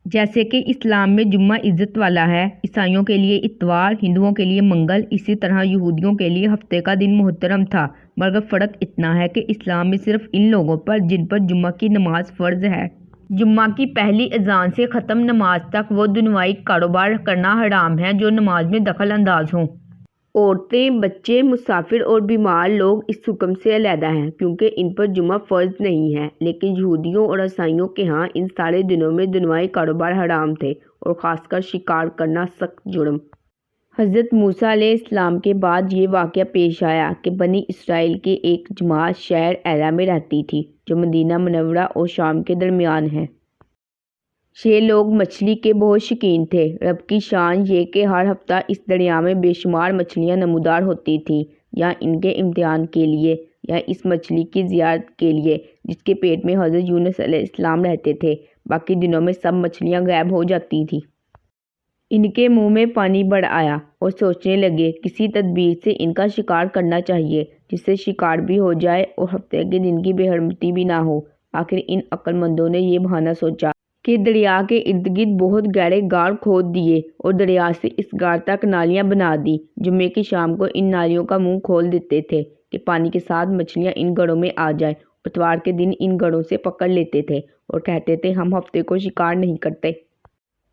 جیسے کہ اسلام میں جمعہ عزت والا ہے، عیسائیوں کے لیے اتوار، ہندوؤں کے لیے منگل، اسی طرح یہودیوں کے لیے ہفتے کا دن محترم تھا، مگر فرق اتنا ہے کہ اسلام میں صرف ان لوگوں پر جن پر جمعہ کی نماز فرض ہے۔ جمعہ کی پہلی اذان سے ختم نماز تک وہ دنیاوی کاروبار کرنا حرام ہے جو نماز میں دخل انداز ہوں۔ عورتیں، بچے، مسافر اور بیمار لوگ اس حکم سے علیحدہ ہیں کیونکہ ان پر جمعہ فرض نہیں ہے، لیکن یہودیوں اور عیسائیوں کے ہاں ان سارے دنوں میں دنیاوی کاروبار حرام تھے اور خاص کر شکار کرنا سخت جرم۔ حضرت موسیٰ علیہ السلام کے بعد یہ واقعہ پیش آیا کہ بنی اسرائیل کی ایک جماعت شہر ایلا میں رہتی تھی جو مدینہ منورہ اور شام کے درمیان ہے۔ یہ لوگ مچھلی کے بہت شوقین تھے۔ رب کی شان یہ کہ ہر ہفتہ اس دریا میں بے شمار مچھلیاں نمودار ہوتی تھیں، یا ان کے امتحان کے لیے یا اس مچھلی کی زیارت کے لیے جس کے پیٹ میں حضرت یونس علیہ السلام رہتے تھے۔ باقی دنوں میں سب مچھلیاں غائب ہو جاتی تھیں۔ ان کے منہ میں پانی بڑھ آیا اور سوچنے لگے کسی تدبیر سے ان کا شکار کرنا چاہیے جس سے شکار بھی ہو جائے اور ہفتے کے دن کی بے حرمتی بھی نہ ہو۔ آخر ان عقل مندوں نے یہ بہانہ سوچا کہ دریا کے ارد گرد بہت گہرے غار کھود دیے اور دریا سے اس غار تک نالیاں بنا دی۔ جمعے کی شام کو ان نالیوں کا منہ کھول دیتے تھے کہ پانی کے ساتھ مچھلیاں ان گڑھوں میں آ جائیں۔ اتوار کے دن ان گڑھوں سے پکڑ لیتے تھے اور کہتے تھے ہم ہفتے کو شکار نہیں کرتے۔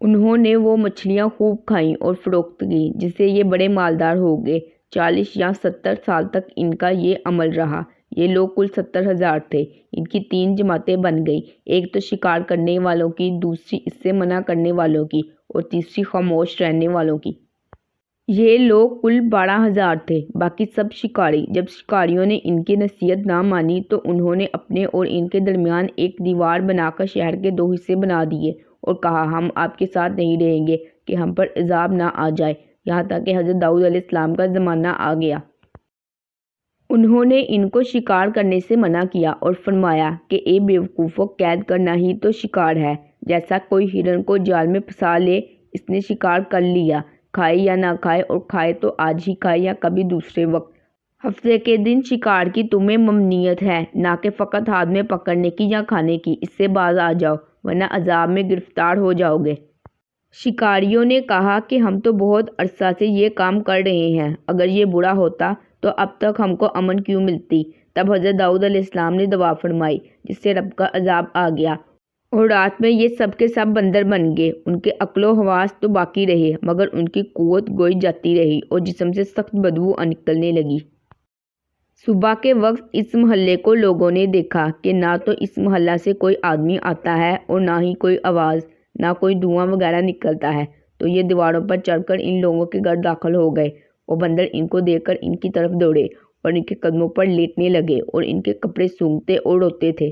انہوں نے وہ مچھلیاں خوب کھائیں اور فروخت کی جس سے یہ بڑے مالدار ہو گئے۔ 40 یا 70 سال تک ان کا یہ عمل رہا۔ یہ لوگ کل 70,000 تھے۔ ان کی 3 جماعتیں بن گئیں، ایک تو شکار کرنے والوں کی، دوسری اس سے منع کرنے والوں کی اور تیسری خاموش رہنے والوں کی۔ یہ لوگ کل 12,000 تھے، باقی سب شکاری۔ جب شکاریوں نے ان کی نصیحت نہ مانی تو انہوں نے اپنے اور ان کے درمیان ایک دیوار بنا کر شہر کے 2 حصے بنا دیے اور کہا ہم آپ کے ساتھ نہیں رہیں گے کہ ہم پر عذاب نہ آ جائے۔ یہاں تک کہ حضرت داؤد علیہ السلام کا زمانہ آ گیا۔ انہوں نے ان کو شکار کرنے سے منع کیا اور فرمایا کہ اے بیوقوفو، قید کرنا ہی تو شکار ہے۔ جیسا کوئی ہرن کو جال میں پھنسا لے، اس نے شکار کر لیا، کھائے یا نہ کھائے، اور کھائے تو آج ہی کھائے یا کبھی دوسرے وقت۔ ہفتے کے دن شکار کی تمہیں ممنوعیت ہے، نہ کہ فقط ہاتھ میں پکڑنے کی یا کھانے کی۔ اس سے باز آ جاؤ ورنہ عذاب میں گرفتار ہو جاؤ گے۔ شکاریوں نے کہا کہ ہم تو بہت عرصہ سے یہ کام کر رہے ہیں، اگر یہ برا ہوتا تو اب تک ہم کو امن کیوں ملتی۔ تب حضرت داؤد علیہ السلام نے دعا فرمائی جس سے رب کا عذاب آ گیا اور رات میں یہ سب کے سب بندر بن گئے۔ ان کے عقل و حواس تو باقی رہے مگر ان کی قوت گوئی جاتی رہی اور جسم سے سخت بدبو نکلنے لگی۔ صبح کے وقت اس محلے کو لوگوں نے دیکھا کہ نہ تو اس محلہ سے کوئی آدمی آتا ہے اور نہ ہی کوئی آواز، نہ کوئی دھواں وغیرہ نکلتا ہے، تو یہ دیواروں پر چڑھ کر ان لوگوں کے گھر داخل ہو گئے۔ وہ بندر ان کو دیکھ کر ان کی طرف دوڑے اور ان کے قدموں پر لیٹنے لگے اور ان کے کپڑے سونگھتے اور روتے تھے۔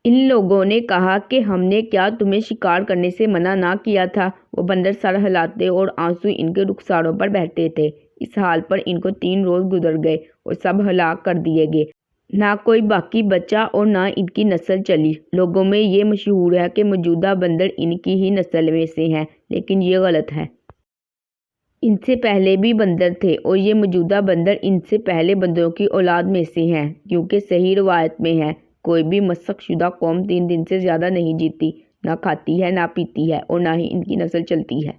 ان لوگوں نے کہا کہ ہم نے کیا تمہیں شکار کرنے سے منع نہ کیا تھا؟ وہ بندر سر ہلاتے اور آنسو ان کے رخساروں پر بہتے تھے۔ اس حال پر ان کو 3 روز گزر گئے اور سب ہلاک کر دیے گئے، نہ کوئی باقی بچا اور نہ ان کی نسل چلی۔ لوگوں میں یہ مشہور ہے کہ موجودہ بندر ان کی ہی نسل میں سے ہیں، لیکن یہ غلط ہے۔ ان سے پہلے بھی بندر تھے اور یہ موجودہ بندر ان سے پہلے بندروں کی اولاد میں سے ہیں، کیونکہ صحیح روایت میں ہے کوئی بھی مسخ شدہ قوم 3 دن سے زیادہ نہیں جیتی، نہ کھاتی ہے نہ پیتی ہے اور نہ ہی ان کی نسل چلتی ہے۔